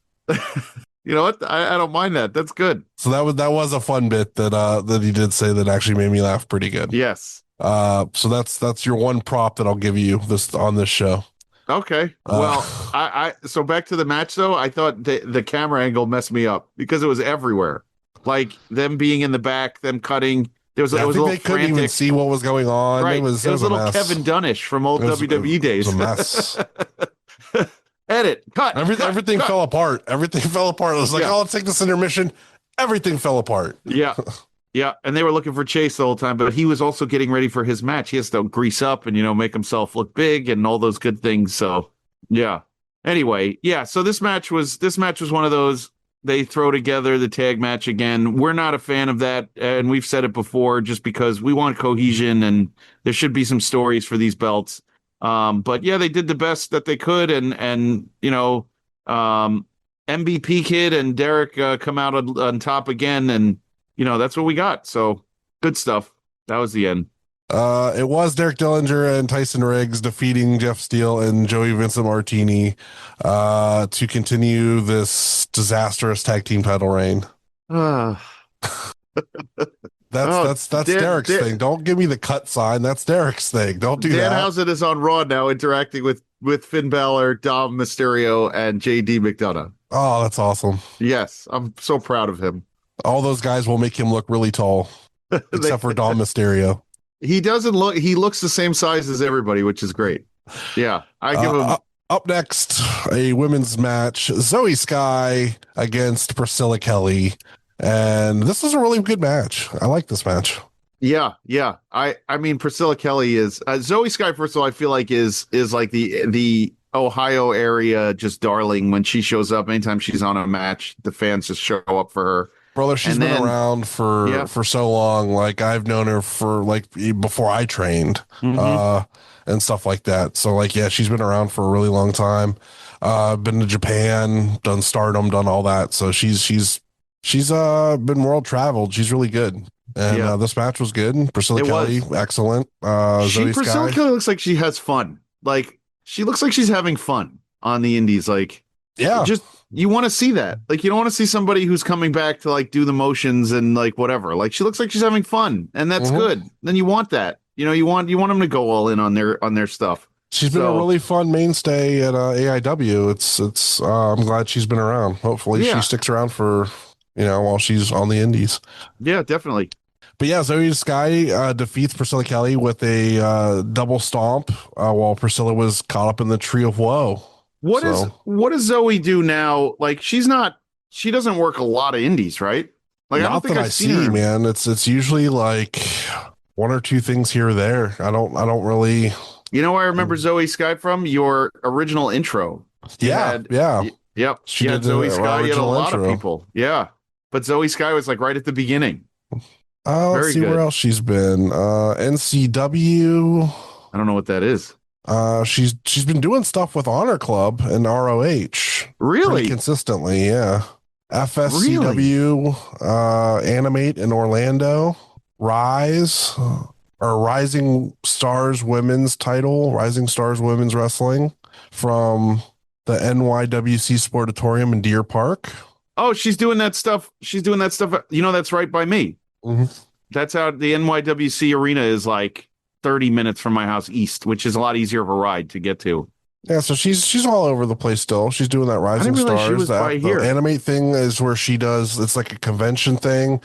You know what? I don't mind that. That's good. So that was a fun bit that he did say that actually made me laugh pretty good. Yes. So that's your one prop that I'll give you on this show. Okay. Well, so back to the match though. I thought the camera angle messed me up because it was everywhere. Like them being in the back, them cutting. There was, I think they couldn't even see what was going on. Right. It was a little mess. Kevin Dunnish from old WWE days. It was a mess. Edit. Cut. Everything fell apart. Everything fell apart. It was like, let's take this intermission. Everything fell apart. Yeah. Yeah. And they were looking for Chase the whole time, but he was also getting ready for his match. He has to grease up and, make himself look big and all those good things. So, yeah. Anyway, yeah. So this match was one of those. They throw together the tag match again. We're not a fan of that. And we've said it before just because we want cohesion and there should be some stories for these belts. But yeah, they did the best that they could. And MVP Kid and Derek come out on top again. And, that's what we got. So good stuff. That was the end. It was Derek Dillinger and Tyson Riggs defeating Jeff Steele and Joey Vincent Martini to continue this disastrous tag team title reign. That's Derek's thing. Don't give me the cut sign. That's Derek's thing. Don't do that. Danhausen is on Raw now interacting with Finn Balor, Dom Mysterio, and JD McDonough. Oh, that's awesome. Yes, I'm so proud of him. All those guys will make him look really tall, except for Dom Mysterio. He doesn't look. He looks the same size as everybody, which is great. Yeah, I give him. Up next, a women's match: Zoe Sky against Priscilla Kelly, and this is a really good match. I like this match. Yeah. I mean, Priscilla Kelly is Zoe Sky. First of all, I feel like is like the Ohio area just darling when she shows up. Anytime she's on a match, the fans just show up for her. Brother, she's been around for so long. Like I've known her for like before I trained, and stuff like that. So like, yeah, she's been around for a really long time. Been to Japan, done Stardom, done all that. So she's been world traveled. She's really good. And this match was good. Priscilla Kelly, excellent. Priscilla Kelly looks like she has fun. Like she looks like she's having fun on the indies. Like, yeah, just you want to see that. Like you don't want to see somebody who's coming back to like do the motions and like whatever. Like she looks like she's having fun, and that's good. Then you want that. You know, you want them to go all in on their stuff. She's been a really fun mainstay at AIW. It's I'm glad she's been around. Hopefully she sticks around for while she's on the indies. Yeah, definitely. But yeah, Zoe Sky defeats Priscilla Kelly with a double stomp while Priscilla was caught up in the Tree of Woe. What does Zoe do now? Like she doesn't work a lot of indies, right? Like not I don't think that I've seen her. Man. It's usually like one or two things here or there. I don't really. You know where I remember Zoe Sky from? Your original intro. Yep. She had Zoe Sky. You had a lot of people. Yeah, but Zoe Sky was like right at the beginning. Let's see where else she's been. NCW. I don't know what that is. She's been doing stuff with Honor Club and ROH. Really? Pretty consistently, yeah. FSCW, Animate in Orlando, Rise, or Rising Stars Women's title, Rising Stars Women's Wrestling from the NYWC Sportatorium in Deer Park. Oh, she's doing that stuff. That's right by me. That's how the NYWC arena is like 30 minutes from my house east, which is a lot easier of a ride to get to. Yeah, so she's all over the place still. She's doing that Rising Stars. The Animate thing is where she does, it's like a convention thing.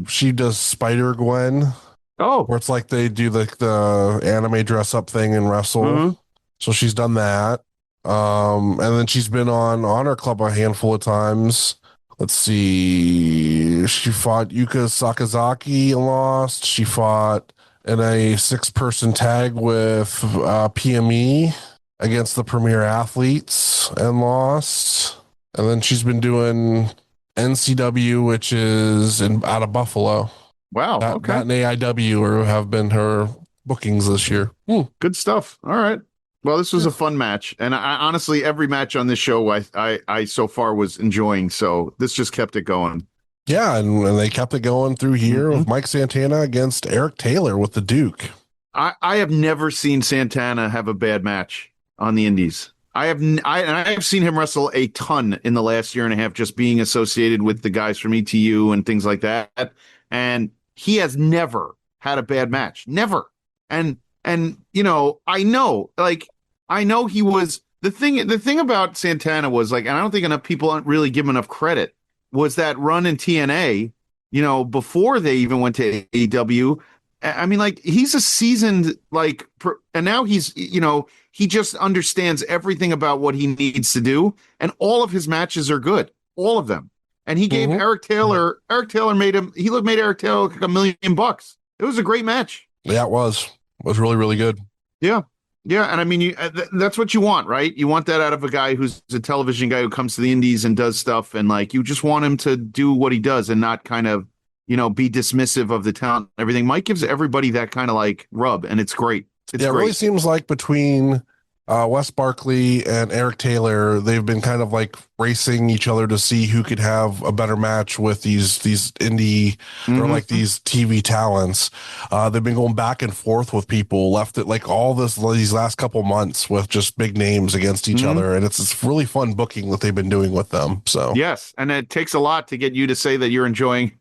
She does Spider Gwen. Oh. Where it's like they do the anime dress up thing and wrestle. So she's done that. And then she's been on Honor Club a handful of times. Let's see. She fought Yuka Sakazaki and lost. She fought in a 6-person tag with PME against the Premier Athletes and lost. And then she's been doing NCW, which is out of Buffalo. Wow. That and AIW have been her bookings this year. Good stuff. All right. Well, this was a fun match, and I honestly, every match on this show I so far was enjoying. So this just kept it going. Yeah, and they kept it going through here with Mike Santana against Eric Taylor with the Duke. I have never seen Santana have a bad match on the Indies. I have seen him wrestle a ton in the last year and a half, just being associated with the guys from ETU and things like that, and he has never had a bad match, never. And I know he was the thing about Santana was like, and I don't think enough people aren't really give him enough credit, was that run in TNA, before they even went to AEW. I mean, like he's a seasoned, and now he's, he just understands everything about what he needs to do. And all of his matches are good, all of them. And he gave Eric Taylor made Eric Taylor like $1 million. It was a great match. Yeah, it was. It was really, really good. Yeah. Yeah. And I mean, that's what you want, right? You want that out of a guy who's a television guy who comes to the Indies and does stuff. And like, you just want him to do what he does and not kind of, be dismissive of the talent and everything. Mike gives everybody that kind of like rub, and it's great. It really seems like between Wes Barkley and Eric Taylor, they've been kind of like racing each other to see who could have a better match with these indie or like these TV talents. They've been going back and forth with people left it like these last couple months with just big names against each other. And it's really fun booking that they've been doing with them. So yes. And it takes a lot to get you to say that you're enjoying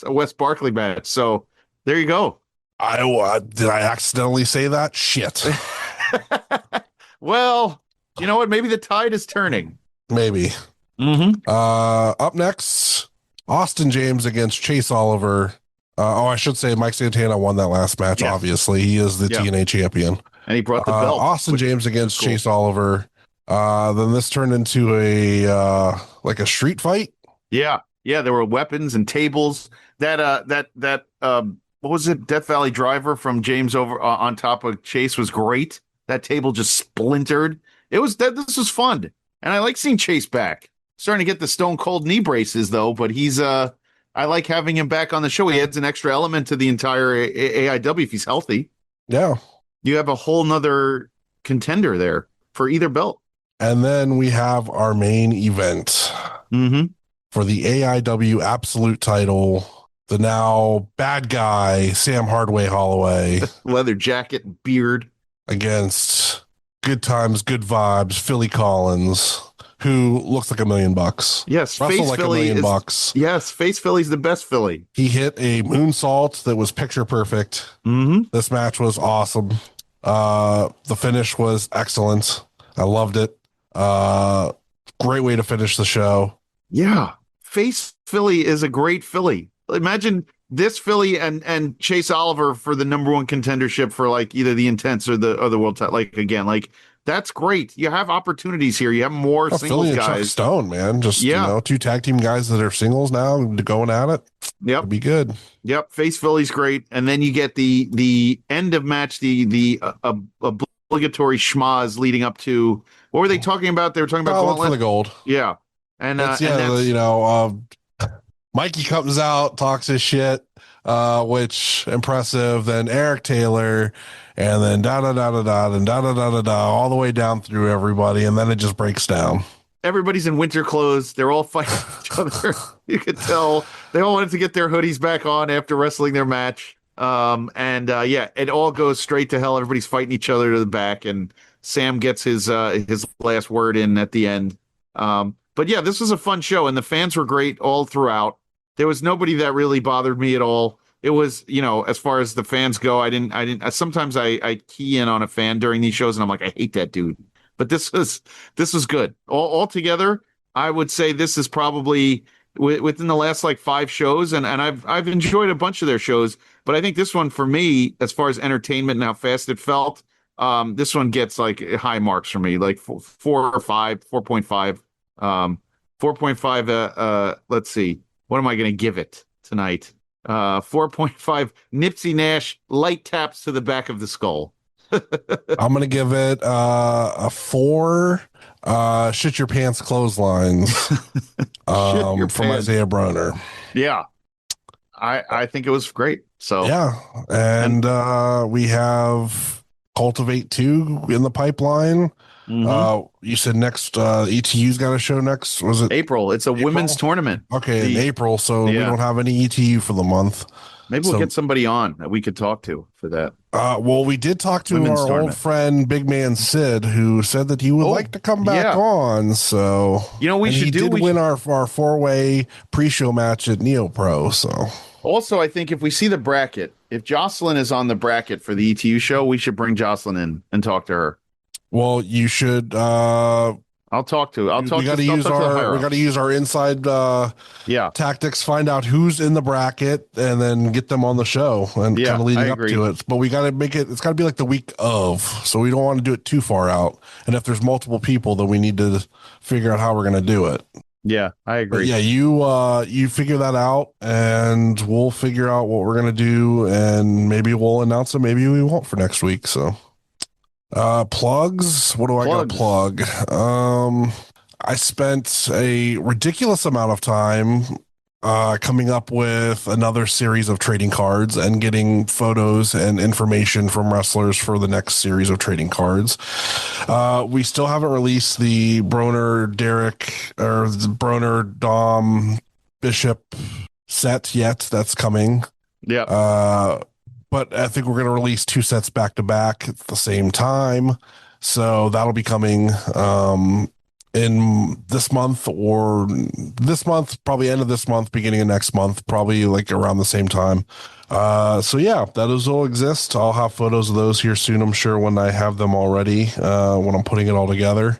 a Wes Barkley match. So there you go. Did I accidentally say that? Shit. Well, you know what? Maybe the tide is turning. Maybe. Up next, Austin James against Chase Oliver. I should say Mike Santana won that last match. Yes. Obviously, he is the TNA champion, and he brought the belt. Austin James against Chase Oliver. Then this turned into a like a street fight. Yeah, there were weapons and tables. That what was it? Death Valley Driver from James over on top of Chase was great. That table just splintered. This was fun, and I like seeing Chase back. Starting to get the Stone Cold knee braces though, but he's I like having him back on the show. He adds an extra element to the entire AIW if he's healthy. Yeah. You have a whole nother contender there for either belt. And then we have our main event for the AIW Absolute title. The now bad guy, Sam Hardway Holloway. Leather jacket and beard. Against good times, good vibes, Philly Collins, who looks like $1 million. Yes, Face like Philly $1 million. Yes, Face Philly's the best Philly. He hit a moonsault that was picture perfect. This match was awesome. The finish was excellent. I loved it. Great way to finish the show. Yeah, Face Philly is a great Philly. Imagine this Philly and Chase Oliver for the #1 contendership for like either the Intense or the world title. Like again, like that's great. You have opportunities here. You have more singles Philly and guys. Chuck Stone, man. Just you know, 2 tag team guys that are singles now going at it. Yep, it'd be good. Yep, Face Philly's great, and then you get the end of match, the obligatory schmaz leading up to what were they talking about? They were talking about Gauntlet for the gold. Yeah, and that's, Mikey comes out, talks his shit, which impressive. Then Eric Taylor, and then all the way down through everybody, and then it just breaks down. Everybody's in winter clothes. They're all fighting each other. You could tell they all wanted to get their hoodies back on after wrestling their match. It all goes straight to hell. Everybody's fighting each other to the back, and Sam gets his last word in at the end. But yeah, this was a fun show, and the fans were great all throughout. There was nobody that really bothered me at all. It was, as far as the fans go, I didn't. Sometimes I key in on a fan during these shows, and I'm like, I hate that dude. But this was good. All together, I would say this is probably within the last like 5 shows, and I've enjoyed a bunch of their shows. But I think this one for me, as far as entertainment and how fast it felt, this one gets like high marks for me, like 4 or 5, 4.5, 4.5. Let's see. What am I going to give it tonight? 4.5 Nipsey Nash light taps to the back of the skull. I'm going to give it a 4 shit your pants clotheslines from Isaiah Broner. Yeah. I think it was great. So yeah. And we have Cultivate 2 in the pipeline. You said next ETU's got a show next. Was it April? It's a women's tournament. Okay, in April, so we don't have any ETU for the month. Maybe we'll get somebody on that we could talk to for that. Well, we did talk to women's our old friend Big Man Sid, who said that he would like to come back on. So he did win our 4-way pre-show match at Neo Pro. So also, I think if we see the bracket, if Jocelyn is on the bracket for the ETU show, we should bring Jocelyn in and talk to her. Well, you should. I'll talk to. We got to use our inside tactics. Find out who's in the bracket and then get them on the show and kind of leading up to it. But we got to make it. It's got to be like the week of, so we don't want to do it too far out. And if there's multiple people, then we need to figure out how we're going to do it. Yeah, I agree. But yeah, you figure that out, and we'll figure out what we're going to do, and maybe we'll announce it. Maybe we won't for next week. So. Plugs. What do I got to plug? I spent a ridiculous amount of time coming up with another series of trading cards and getting photos and information from wrestlers for the next series of trading cards. We still haven't released the Broner Derek or the Broner Dom Bishop set yet. That's coming. Yeah. But I think we're going to release 2 sets back to back at the same time. So that'll be coming in this month, probably end of this month, beginning of next month, probably like around the same time. So yeah, those will exist. I'll have photos of those here soon, I'm sure, when I have them already, when I'm putting it all together.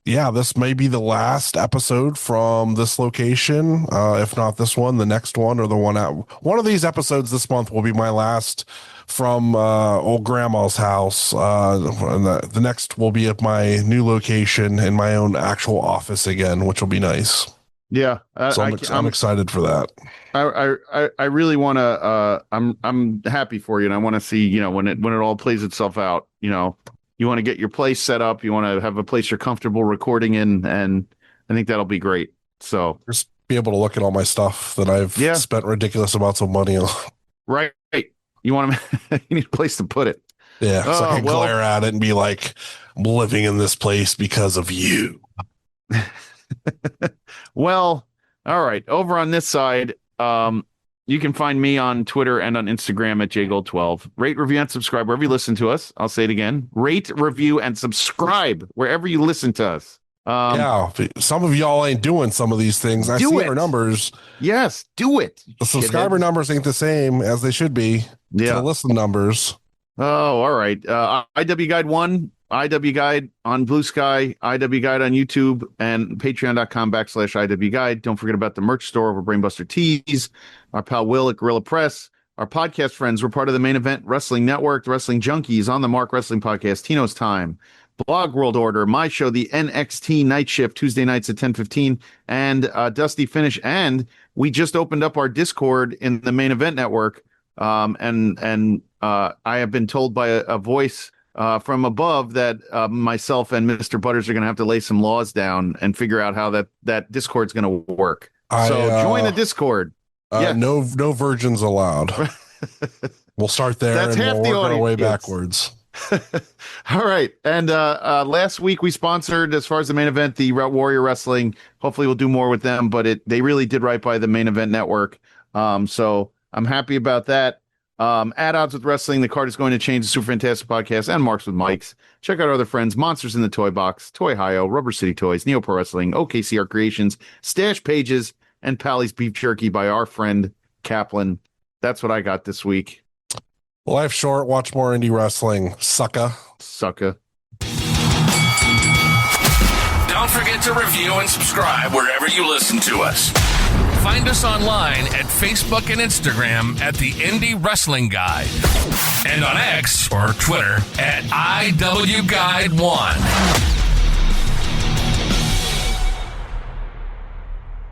yeah, this may be the last episode from this location. If not this one, the next one, or the one at one of these episodes this month will be my last from old grandma's house. And the next will be at my new location in my own actual office again, which will be nice. Yeah, so I'm excited for that. I really want to. I'm happy for you, and I want to see, you know, when it all plays itself out. You know, you want to get your place set up. You want to have a place you're comfortable recording in, and I think that'll be great. So just be able to look at all my stuff that I've spent ridiculous amounts of money on. Right. You want to? You need a place to put it. Yeah, so I can glare at it and be like, I'm living in this place because of you. Well, all right. Over on this side, you can find me on Twitter and on Instagram at JGold12. Rate, review, and subscribe wherever you listen to us. I'll say it again. Rate, review, and subscribe wherever you listen to us. Yeah, some of y'all ain't doing some of these things. I see our numbers. Yes, do it. The subscriber numbers ain't the same as they should be. Yeah. The listen numbers. Oh, all right. IW Guide 1, IW Guide on Blue Sky, IW Guide on YouTube, and patreon.com/IW Guide. Don't forget about the merch store over Brainbuster Tees, our pal Will at Gorilla Press, our podcast friends. We're part of the Main Event Wrestling Network, the Wrestling Junkies, On the Mark Wrestling Podcast, Tino's Time, Blog World Order, my show, the NXT Night Shift, Tuesday nights at 10:15, and Dusty Finish. And we just opened up our Discord in the Main Event Network. And I have been told by a voice from above that myself and Mr. Butters are going to have to lay some laws down and figure out how that Discord's going to work. So join the Discord. Yes. No virgins allowed. We'll start there. That's and we'll work our way backwards. All right. And last week we sponsored, as far as the Main Event, the Warrior Wrestling. Hopefully we'll do more with them, but they really did right by the Main Event Network. So I'm happy about that. At Odds with Wrestling, the card is going to change. The Super Fantastic Podcast and Marks with Mikes. Check out our other friends, Monsters in the Toy Box, Toy Hio, Rubber City Toys, Neo Pro Wrestling, OKCR Creations, Stash Pages, and Pally's Beef Jerky by our friend Kaplan. That's what I got this week. Life short, watch more indie wrestling. Sucka. Don't forget to review and subscribe wherever you listen to us. Find us online at Facebook and Instagram at the Indie Wrestling Guide, and on X or Twitter at IW Guide 1.